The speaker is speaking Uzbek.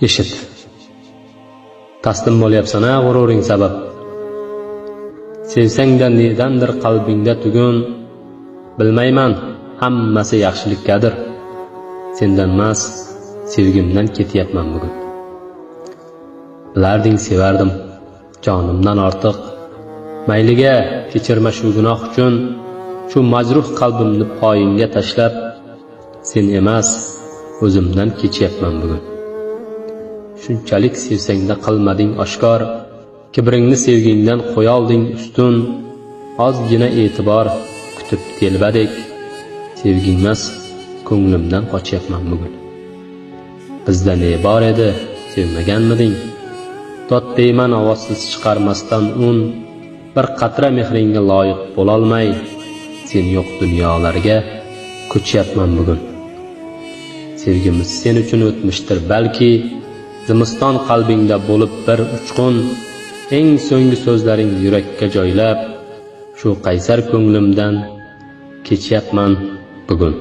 Eshit. Taslim bo'lyapsan-a g'ururing sabab. Sevsangda nedandir qalbingda tugun. Bilmayman, hammasi yaxshilikkadir. Sendan emas, sevgimdan ketyapman bugun. Bilarding sevardim, jonimdan ortiq. Mayliga kechirma shu gunoh uchun, shu majruh qalbimni poyingga tashlab, sen emas, o'zimdan kechyapman bugun. Shunchalik sevsangda qilmading oshkor, kibringni sevgingdan qo'yolding ustun. Ozgina e'tibor kutib telbadek, sevgingmas, ko'nglimdan qochyapman bugun. Bizda ne bor edi, sevmaganmiding? Dod deyman ovozsiz chiqarmasdan un. Bir qatra mehringga loyiq bo'lolmay, sen yo'q dunyolarga ko'chyapman bugun. Sevgimiz sen uchun o'tmishdir balki, zimiston qalbingda bo'lib bir uchqun. Eng so'nggi so'zlaring yurakka joylab, shu qaysar ko'nglimdan kechyapman bugun.